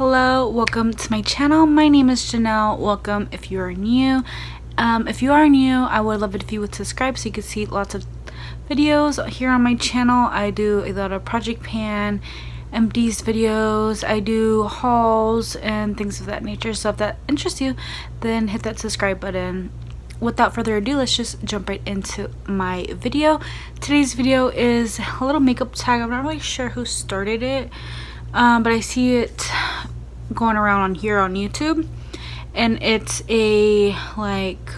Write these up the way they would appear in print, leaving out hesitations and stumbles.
Hello, welcome to my channel. My name is Janelle. Welcome if you are new. If you are new, I would love it if you would subscribe so you could see lots of videos here on my channel. I do a lot of project pan, empties videos. I do hauls and things of that nature. So if that interests you, then hit that subscribe button. Without further ado, let's just jump right into my video. Today's video is a little makeup tag. I'm not really sure who started it, but I see it going around on here on YouTube, and it's a like,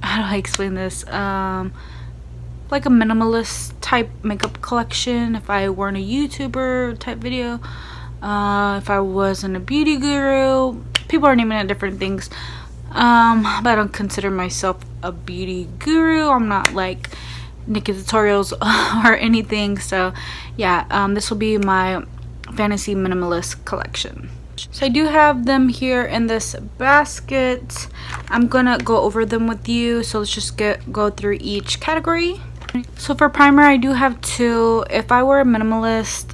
how do I explain this, like a minimalist type makeup collection. If I weren't a YouTuber type video, if I wasn't a beauty guru, people are naming it different things, but I don't consider myself a beauty guru. I'm not like Nikki tutorials or anything. So yeah, this will be my fantasy minimalist collection. So I do have them here in this basket. I'm gonna go over them with you, so let's just go through each category. So for primer, I do have two. If I were a minimalist,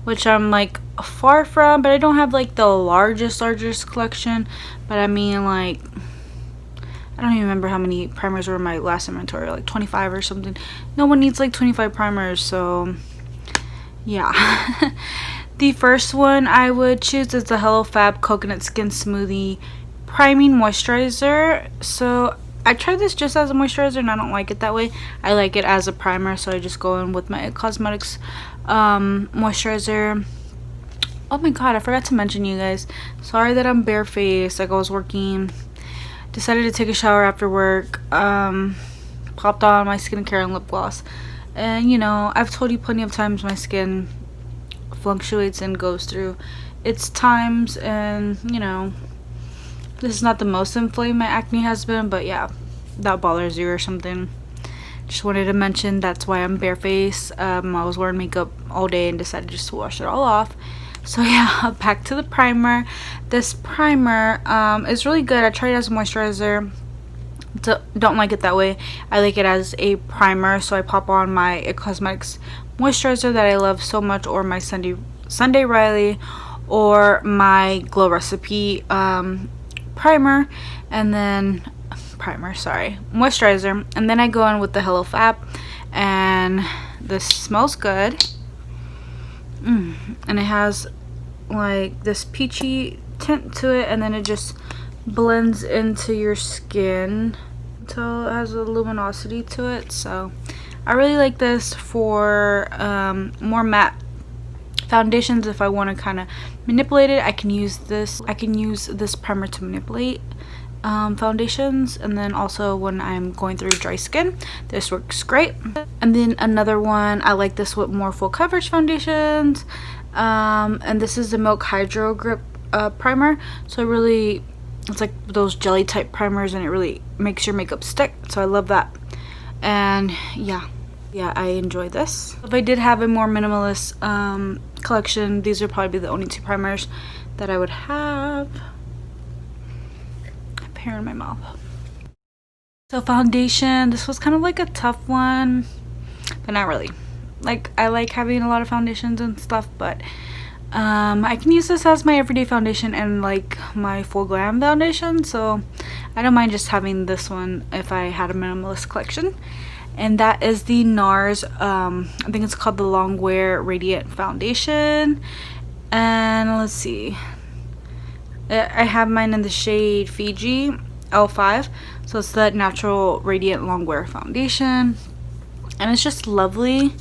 which I'm like far from, but I don't have like the largest collection, but I mean, like, I don't even remember how many primers were in my last inventory, like 25 or something. No one needs like 25 primers, so yeah. The first one I would choose is the Hello Fab Coconut Skin Smoothie Priming Moisturizer. So I tried this just as a moisturizer and I don't like it that way. I like it as a primer, so I just go in with my cosmetics moisturizer. Oh my god, I forgot to mention, you guys, sorry that I'm barefaced. Like, I was working, decided to take a shower after work, popped on my skincare and lip gloss, and you know, I've told you plenty of times my skin fluctuates and goes through its times, and you know, this is not the most inflamed my acne has been, but yeah, that bothers you or something. Just wanted to mention that's why I'm barefaced. I was wearing makeup all day and decided just to wash it all off. So yeah, back to the primer. This primer is really good. I tried it as a moisturizer. Don't like it that way. I like it as a primer, so I pop on my cosmetics moisturizer that I love so much, or my Sunday Riley, or my Glow Recipe primer, and then moisturizer, and then I go in with the Hello Fab, and this smells good. And it has like this peachy tint to it, and then it just blends into your skin until it has a luminosity to it. So I really like this for more matte foundations. If I want to kind of manipulate it, I can use this primer to manipulate foundations, and then also when I'm going through dry skin, this works great. And then another one, I like this with more full coverage foundations, and this is the Milk Hydro Grip primer. So it's like those jelly type primers, and it really makes your makeup stick, so I love that. And yeah, I enjoy this. If I did have a more minimalist collection, these would probably be the only two primers that I would have. Hair in my mouth. So foundation, this was kind of like a tough one, but not really. Like, I like having a lot of foundations and stuff, but I can use this as my everyday foundation and like my full glam foundation, so I don't mind just having this one if I had a minimalist collection. And that is the NARS, I think it's called the Longwear Radiant Foundation. And let's see, I have mine in the shade Fiji L5, so it's that natural radiant longwear foundation, and it's just lovely.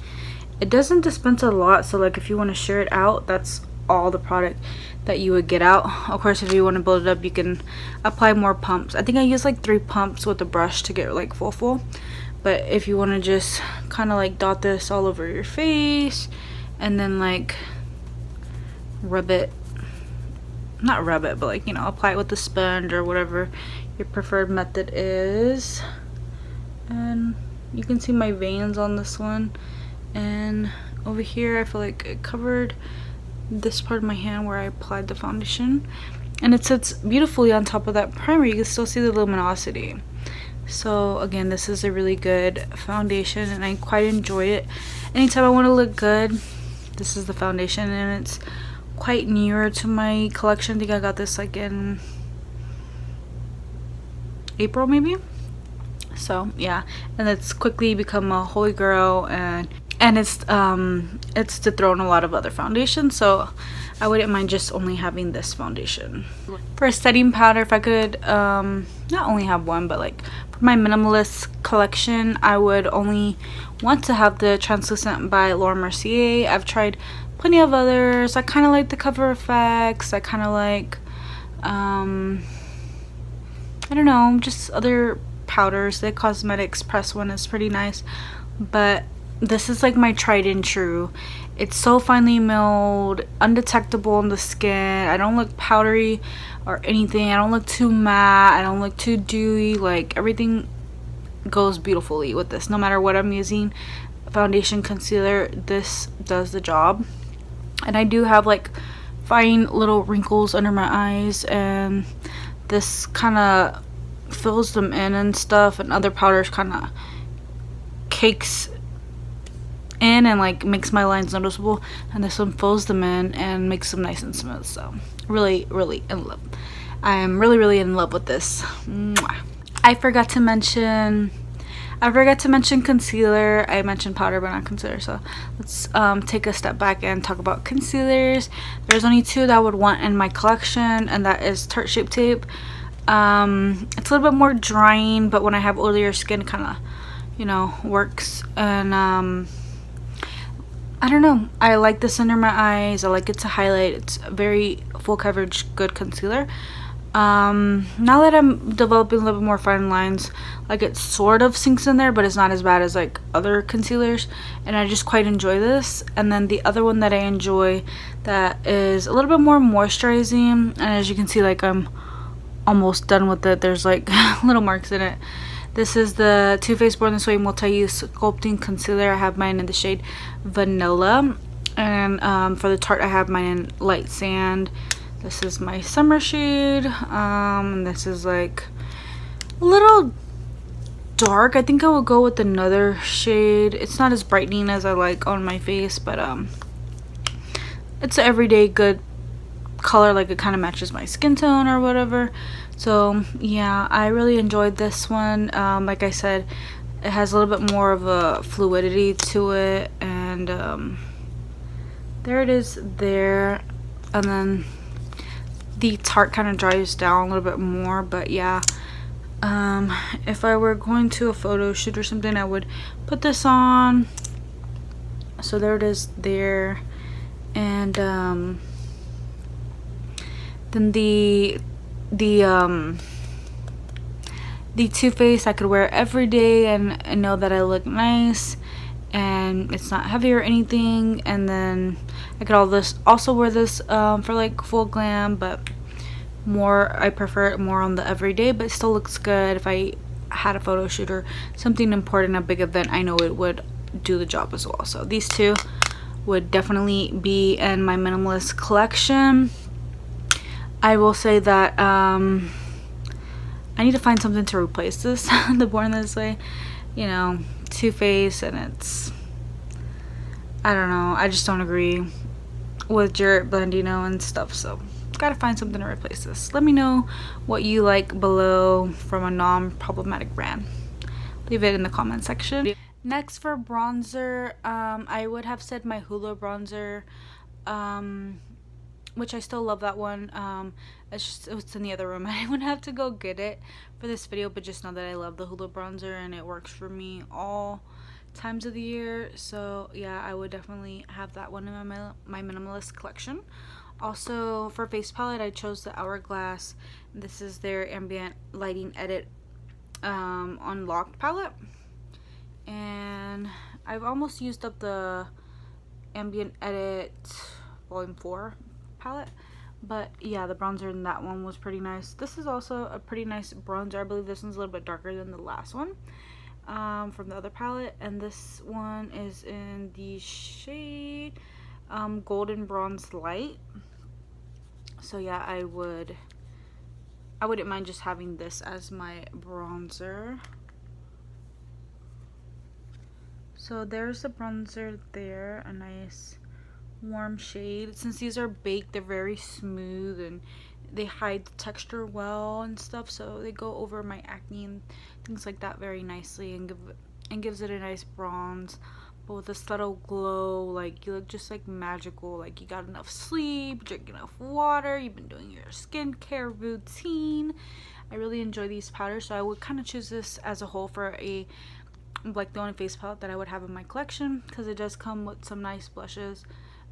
It doesn't dispense a lot, so like if you want to share it out, that's all the product that you would get out. Of course, if you want to build it up, you can apply more pumps. I think I use like 3 pumps with the brush to get like full, but if you want to just kind of like dot this all over your face and then like not rub it, but like, you know, apply it with the sponge or whatever your preferred method is. And you can see my veins on this one, and over here I feel like it covered this part of my hand where I applied the foundation, and it sits beautifully on top of that primer. You can still see the luminosity. So again, this is a really good foundation, and I quite enjoy it. Anytime I want to look good, This is the foundation, and it's quite newer to my collection. I think I got this like in April maybe. So yeah, and it's quickly become a holy grail, and it's to throw in a lot of other foundations, so I wouldn't mind just only having this foundation. For a setting powder, if I could not only have one, but like for my minimalist collection, I would only want to have the translucent by Laura Mercier. I've tried plenty of others. I kind of like the Cover FX. I kind of like I don't know, just other powders. The Cosmetics press one is pretty nice, but this is like my tried and true. It's so finely milled, undetectable in the skin. I don't look powdery or anything. I don't look too matte. I don't look too dewy. Like, everything goes beautifully with this. No matter what I'm using, foundation, concealer, this does the job. And I do have like fine little wrinkles under my eyes, and this kind of fills them in and stuff, and other powders kind of cakes in and like makes my lines noticeable, and this one fills them in and makes them nice and smooth. So really in love. I am really in love with this. Mwah. I forgot to mention concealer. I mentioned powder but not concealer, so let's take a step back and talk about concealers. There's only two that I would want in my collection, and that is Tarte Shape Tape. It's a little bit more drying, but when I have oilier skin, it kind of, you know, works. And I don't know, I like this under my eyes. I like it to highlight. It's a very full coverage, good concealer. Now that I'm developing a little bit more fine lines, like, it sort of sinks in there, but it's not as bad as like other concealers, and I just quite enjoy this. And then the other one that I enjoy that is a little bit more moisturizing, and as you can see, like, I'm almost done with it. There's like little marks in it. This is the Too Faced Born This Way Multi-Use Sculpting Concealer. I have mine in the shade Vanilla, and for the Tarte I have mine in Light Sand. This is my summer shade, and this is like a little dark. I think I will go with another shade. It's not as brightening as I like on my face, but it's an everyday good color. Like, it kind of matches my skin tone or whatever. So yeah, I really enjoyed this one. Like I said, it has a little bit more of a fluidity to it, and there it is there. And then the Tarte kind of dries down a little bit more, but yeah, if I were going to a photo shoot or something, I would put this on. So there it is there. And then the Too Faced I could wear every day and know that I look nice, and it's not heavy or anything. And then I could also wear this for like full glam, but I prefer it more on the everyday, but it still looks good. If I had a photo shoot or something important, a big event, I know it would do the job as well. So these two would definitely be in my minimalist collection. I will say that I need to find something to replace this the Born This Way, you know, Too Faced, and it's, I don't know, I just don't agree with Jared Blandino and stuff, so gotta find something to replace this. Let me know what you like below from a non-problematic brand. Leave it in the comment section. Next, for bronzer, I would have said my Hoola bronzer, which I still love that one. It's in the other room. I wouldn't have to go get it for this video, but just know that I love the Hoola bronzer, and it works for me all times of the year. So yeah, I would definitely have that one in my minimalist collection. Also, for face palette, I chose the Hourglass. This is their Ambient Lighting Edit Unlocked palette, and I've almost used up the Ambient Edit Volume 4 palette, but yeah, the bronzer in that one was pretty nice. This is also a pretty nice bronzer. I believe this one's a little bit darker than the last one from the other palette, and this one is in the shade Golden Bronze Light. So yeah, I wouldn't mind just having this as my bronzer. So there's the bronzer there, a nice warm shade. Since these are baked, they're very smooth and they hide the texture well and stuff, so they go over my acne and things like that very nicely, and gives it a nice bronze, but with a subtle glow. Like, you look just like magical, like you got enough sleep, drink enough water, you've been doing your skincare routine. I really enjoy these powders, so I would kind of choose this as a whole for a, like, the only face palette that I would have in my collection, because it does come with some nice blushes.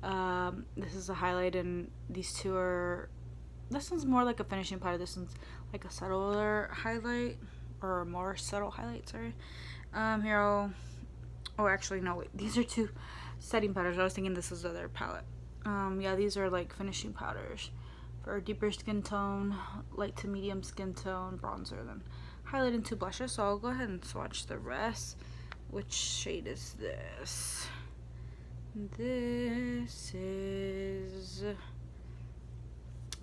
This is a highlight, and these two are, this one's more like a finishing powder, this one's like a subtler highlight, or a more subtle highlight, sorry. Here oh, actually no, wait, these are two setting powders. I was thinking this was the other palette. Yeah, these are like finishing powders for a deeper skin tone, light to medium skin tone, bronzer, then highlight into blushes. So I'll go ahead and swatch the rest. Which shade is this? This is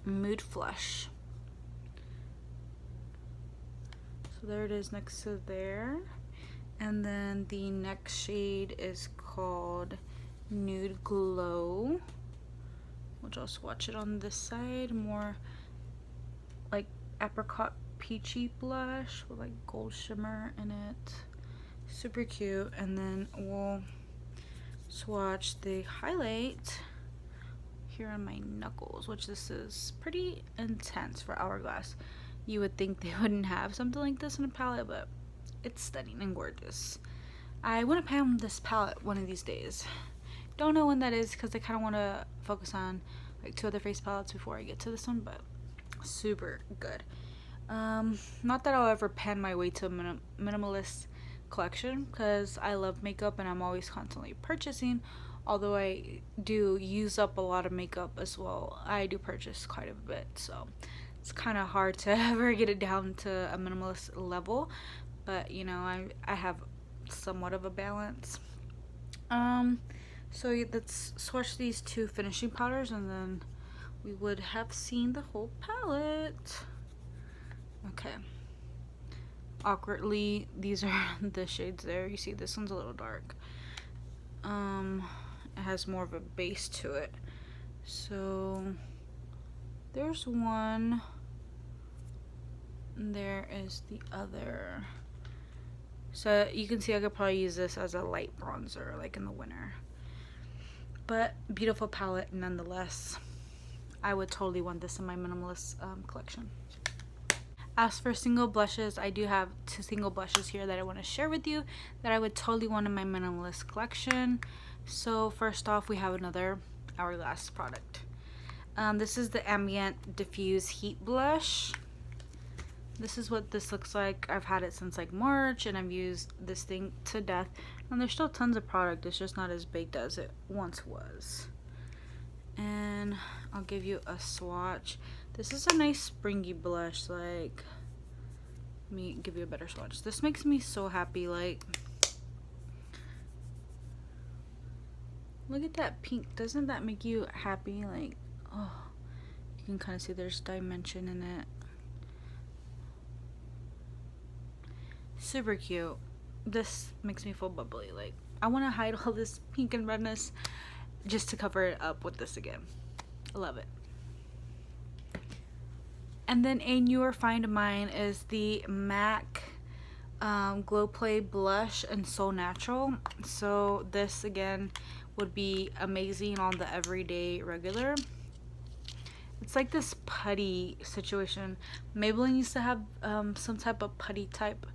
Mood Flush. So there it is next to there. And then the next shade is called Nude Glow, which I'll swatch it on this side. More like apricot peachy blush with like gold shimmer in it. Super cute. And then we'll swatch the highlight here on my knuckles, which this is pretty intense for Hourglass. You would think they wouldn't have something like this in a palette, but it's stunning and gorgeous. I want to pan this palette one of these days. Don't know when that is, because I kind of want to focus on like 2 other face palettes before I get to this one, but super good. Not that I'll ever pan my way to a minimalist collection, because I love makeup and I'm always constantly purchasing. Although I do use up a lot of makeup as well, I do purchase quite a bit, so it's kind of hard to ever get it down to a minimalist level. But you know, I have somewhat of a balance. So let's swatch these 2 finishing powders, and then we would have seen the whole palette. Okay. Awkwardly, these are the shades there. You see this one's a little dark. It has more of a base to it. So there's one. And there is the other. So you can see I could probably use this as a light bronzer, like in the winter. But beautiful palette nonetheless. I would totally want this in my minimalist collection. As for single blushes, I do have 2 single blushes here that I want to share with you that I would totally want in my minimalist collection. So first off, we have another Hourglass product. This is the Ambient Diffuse Heat Blush. This is what this looks like. I've had it since like March, and I've used this thing to death. And there's still tons of product. It's just not as baked as it once was. And I'll give you a swatch. This is a nice springy blush. Like, let me give you a better swatch. This makes me so happy. Like, look at that pink. Doesn't that make you happy? Like, oh, you can kind of see there's dimension in it. Super cute. This makes me feel bubbly. Like, I want to hide all this pink and redness just to cover it up with this again. I love it. And then a newer find of mine is the MAC Glow Play Blush and So Natural. So this again would be amazing on the everyday regular. It's like this putty situation. Maybelline used to have some type of putty type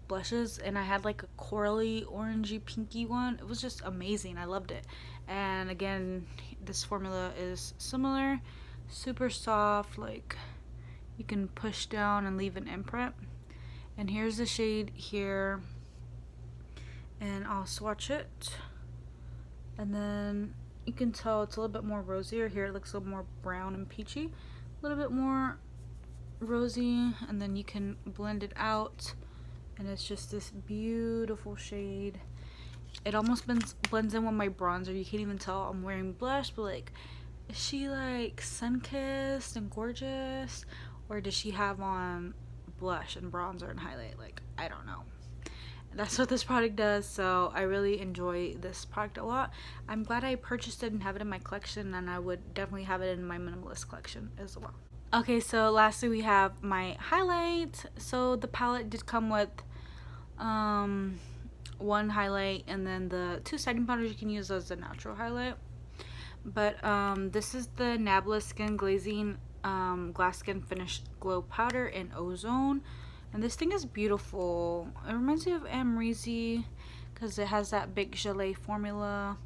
blushes, and I had like a corally orangey pinky one. It was just amazing. I loved it. And again, this formula is similar, super soft, like you can push down and leave an imprint. And here's the shade here, and I'll swatch it, and then you can tell it's a little bit more rosier. Here it looks a little more brown and peachy, a little bit more rosy, and then you can blend it out, and it's just this beautiful shade. It almost blends in with my bronzer. You can't even tell I'm wearing blush, but like, is she like sun-kissed and gorgeous, or does she have on blush and bronzer and highlight? Like, I don't know. That's what this product does, so I really enjoy this product a lot. I'm glad I purchased it and have it in my collection, and I would definitely have it in my minimalist collection as well. Okay, so lastly we have my highlight. So the palette did come with one highlight and then the 2 setting powders you can use as a natural highlight. But this is the Nabla Skin Glazing Glass Skin Finish Glow Powder in Ozone. And this thing is beautiful. It reminds me of Amrezy because it has that big gelée formula.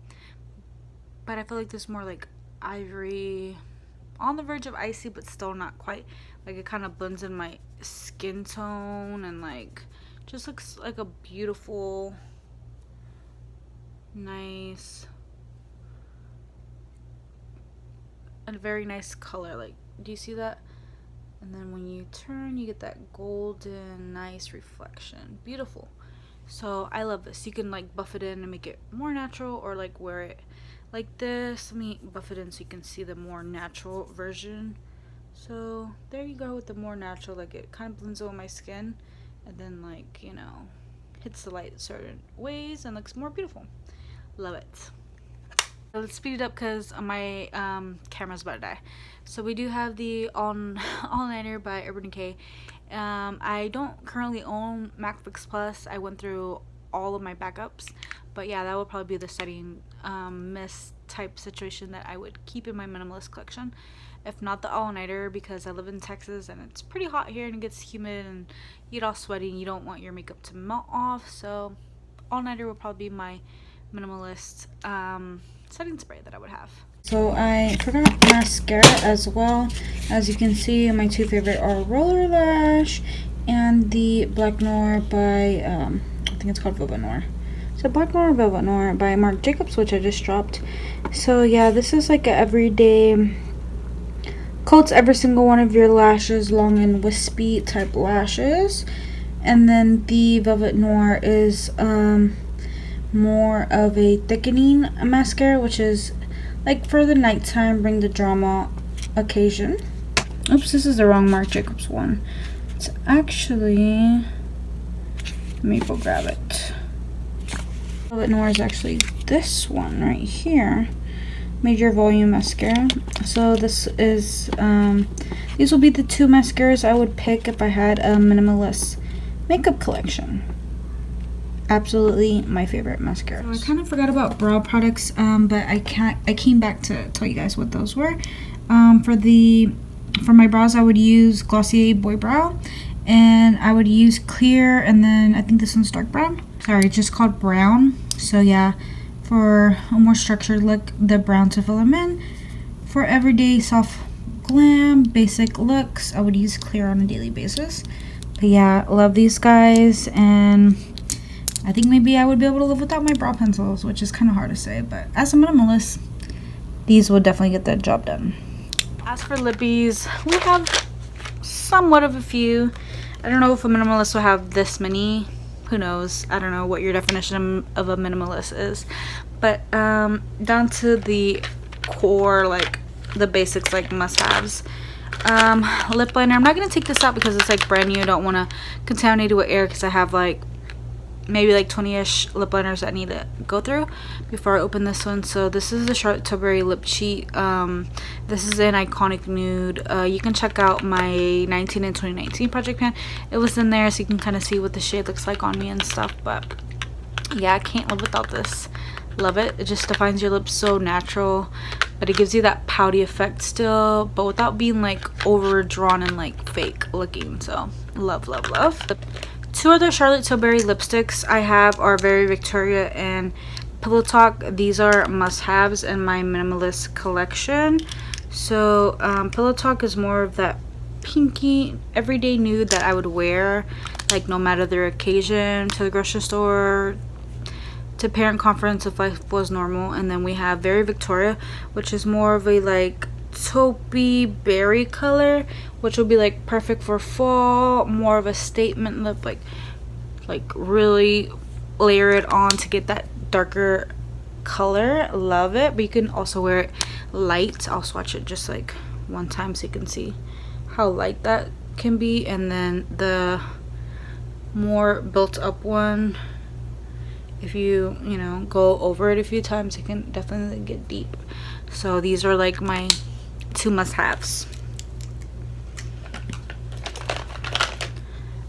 But I feel like this is more like ivory, on the verge of icy, but still not quite. Like it kind of blends in my skin tone and like just looks like a beautiful, nice, a very nice color. Like, do you see that? And then when you turn, you get that golden nice reflection. Beautiful. So I love this. You can like buff it in and make it more natural, or like wear it like this. Let me buff it in so you can see the more natural version. So there you go with the more natural. Like it kind of blends over my skin and then like, you know, hits the light certain ways and looks more beautiful. Love it. Let's speed it up because my camera's about to die. So we do have the all-nighter by Urban Decay. I don't currently own MAC Fix Plus. I went through all of my backups, but yeah, that would probably be the setting mist type situation that I would keep in my minimalist collection. If not the all-nighter, because I live in Texas and it's pretty hot here and it gets humid and you get all sweaty and you don't want your makeup to melt off. So all-nighter would probably be my minimalist setting spray that I would have. So I forgot mascara as well. As you can see, my 2 favorite are Roller Lash and the Black Noir by I think it's called Velvet Noir. So Black Noir Velvet Noir by Marc Jacobs, which I just dropped. So yeah, this is like a everyday, coats every single one of your lashes, long and wispy type lashes. And then the Velvet Noir is more of a thickening mascara, which is like for the nighttime, bring the drama occasion. Oops, this is the wrong Marc Jacobs one. It's actually, let me go grab it. Velvet Noir is actually this one right here, Major Volume Mascara. So this is these will be the 2 mascaras I would pick if I had a minimalist makeup collection. Absolutely my favorite mascara. So I kind of forgot about brow products, but I came back to tell you guys what those were. For my brows, I would use Glossier Boy Brow, and I would use clear, and then I think this one's dark brown. Sorry, it's just called brown. So yeah, for a more structured look, the brown to fill them in. For everyday soft glam basic looks, I would use clear on a daily basis. But yeah, love these guys, and I think maybe I would be able to live without my brow pencils, which is kind of hard to say, but as a minimalist, these will definitely get the job done. As for lippies, we have somewhat of a few. I don't know if a minimalist will have this many. Who knows? I don't know what your definition of a minimalist is. But down to the core, like the basics, like must-haves. Lip liner. I'm not going to take this out because it's like brand new. I don't want to contaminate it with air because I have like maybe like 20-ish lip liners that I need to go through before I open this one. So this is the Charlotte Tilbury Lip Cheat. This is an iconic nude. You can check out my 19 and 2019 project pan. It was in there so you can kind of see what the shade looks like on me and stuff. But yeah, I can't live without this. Love it. It just defines your lips so natural, but it gives you that pouty effect still, but without being like overdrawn and like fake looking. So love, love, love. The 2 other Charlotte Tilbury lipsticks I have are Very Victoria and Pillow Talk. These are must-haves in my minimalist collection. So Pillow Talk is more of that pinky everyday nude that I would wear like no matter the occasion, to the grocery store, to parent conference if life was normal. And then we have Very Victoria, which is more of a like taupey berry color, which will be like perfect for fall, more of a statement lip, like really layer it on to get that darker color. Love it. But you can also wear it light. I'll swatch it just like one time so you can see how light that can be. And then the more built up one if you know, go over it a few times, it can definitely get deep. So these are like my 2 must-haves.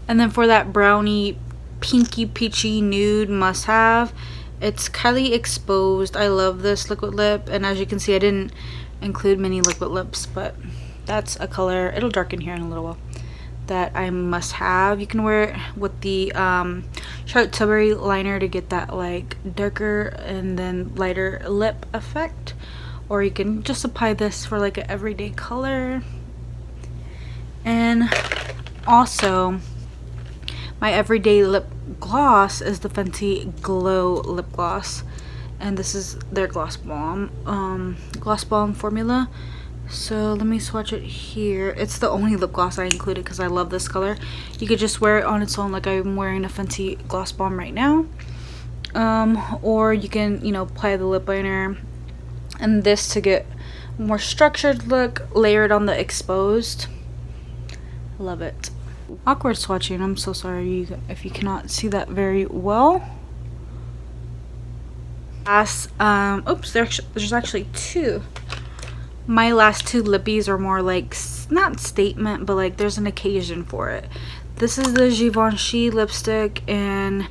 And then for that brownie pinky peachy nude must-have, it's Kylie Exposed. I love this liquid lip, and as you can see, I didn't include many liquid lips, but that's a color, it'll darken here in a little while, that I must have. You can wear it with the Charlotte Tilbury liner to get that like darker and then lighter lip effect, or you can just apply this for like an everyday color. And also my everyday lip gloss is the Fenty Glow lip gloss, and this is their gloss bomb formula. So let me swatch it here. It's the only lip gloss I included because I love this color. You could just wear it on its own, like I'm wearing a Fenty gloss bomb right now, or you can, you know, apply the lip liner and this to get more structured look, layered on the Exposed. Love it. Awkward swatching, I'm so sorry if you cannot see that very well. Oops, there's actually 2. My last 2 lippies are more like, not statement, but like there's an occasion for it. This is the Givenchy lipstick, and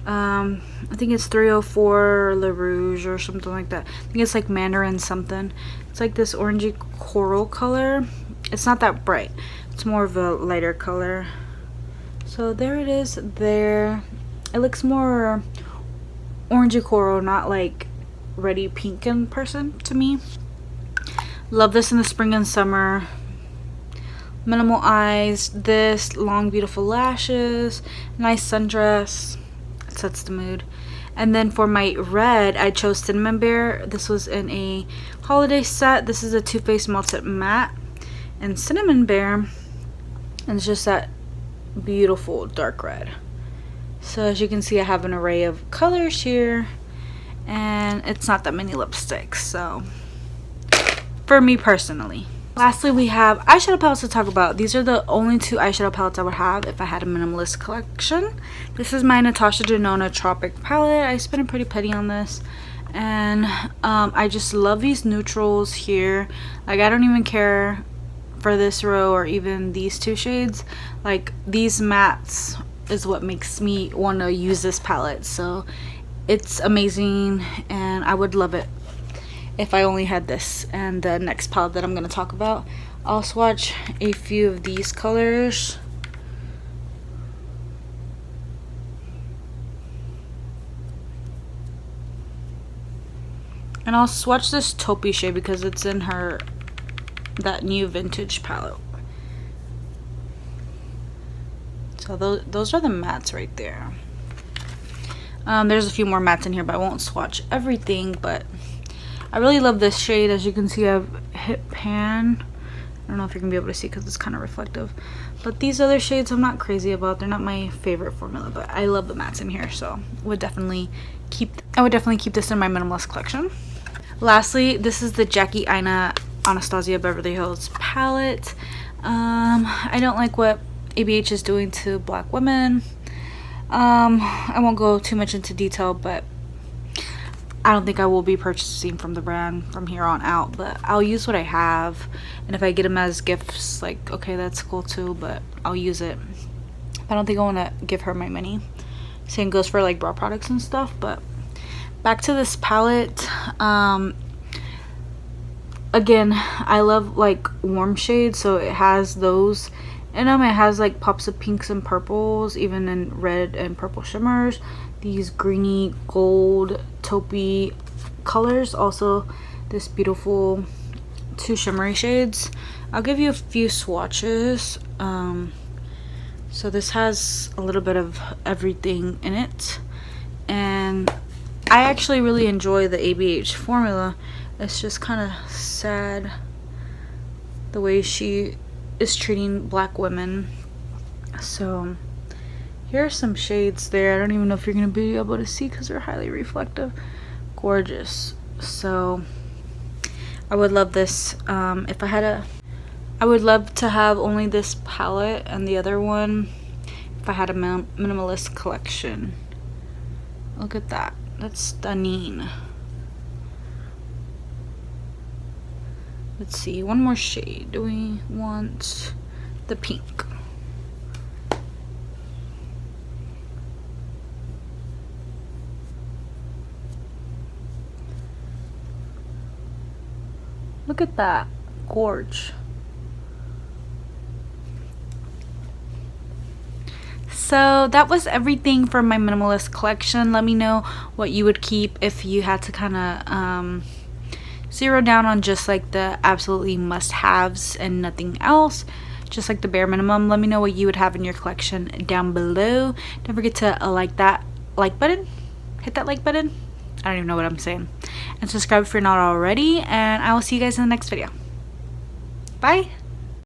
I think it's 304 Le Rouge or something like that. I think it's like Mandarin something. It's like this orangey coral color. It's not that bright. It's more of a lighter color. So there it is there. It looks more orangey coral, not like reddy pink in person to me. Love this in the spring and summer. Minimal eyes, this, long beautiful lashes, nice sundress. It sets the mood. And then for my red, I chose Cinnamon Bear. This was in a holiday set. This is a Too Faced Melted Matte and Cinnamon Bear, and it's just that beautiful dark red. So as you can see, I have an array of colors here, and it's not that many lipsticks, so for me personally. Lastly, we have eyeshadow palettes to talk about. These are the only 2 eyeshadow palettes I would have if I had a minimalist collection. This is my Natasha Denona Tropic palette. I spent a pretty penny on this, and I just love these neutrals here. Like, I don't even care for this row or even these 2 shades. Like, these mattes is what makes me want to use this palette. So it's amazing, and I would love it if I only had this. And the next palette that I'm going to talk about, I'll swatch a few of these colors. And I'll swatch this taupey shade because it's in that new vintage palette. So those are the mattes right there. There's a few more mattes in here, but I won't swatch everything. But I really love this shade. As you can see, I have Hip Pan. I don't know if you're gonna be able to see because it's kind of reflective. But these other shades I'm not crazy about. They're not my favorite formula, but I love the mattes in here, so I would definitely keep this in my minimalist collection. Lastly, this is the Jackie Aina Anastasia Beverly Hills palette. I don't like what ABH is doing to black women. I won't go too much into detail, but I don't think I will be purchasing from the brand from here on out, but I'll use what I have, and if I get them as gifts, like, okay, that's cool too, but I'll use it. I don't think I want to give her my money. Same goes for like bra products and stuff. But back to this palette. Again, I love like warm shades, so it has those in them. It has like pops of pinks and purples, even in red and purple shimmers. These greeny gold taupey colors, also this beautiful 2 shimmery shades. I'll give you a few swatches. So this has a little bit of everything in it, and I actually really enjoy the ABH formula. It's just kind of sad the way she is treating black women. So here are some shades there. I don't even know if you're going to be able to see because they're highly reflective. Gorgeous. So I would love this. If I had I would love to have only this palette and the other one if I had a minimalist collection. Look at that. That's stunning. Let's see, one more shade. Do we want the pink? Look at that. Gorge. So that was everything for my minimalist collection. Let me know what you would keep if you had to kind of zero down on just like the absolutely must-haves and nothing else, just like the bare minimum. Let me know what you would have in your collection down below. Don't forget to like that like button, hit that like button, I don't even know what I'm saying, and subscribe if you're not already, and I will see you guys in the next video. Bye.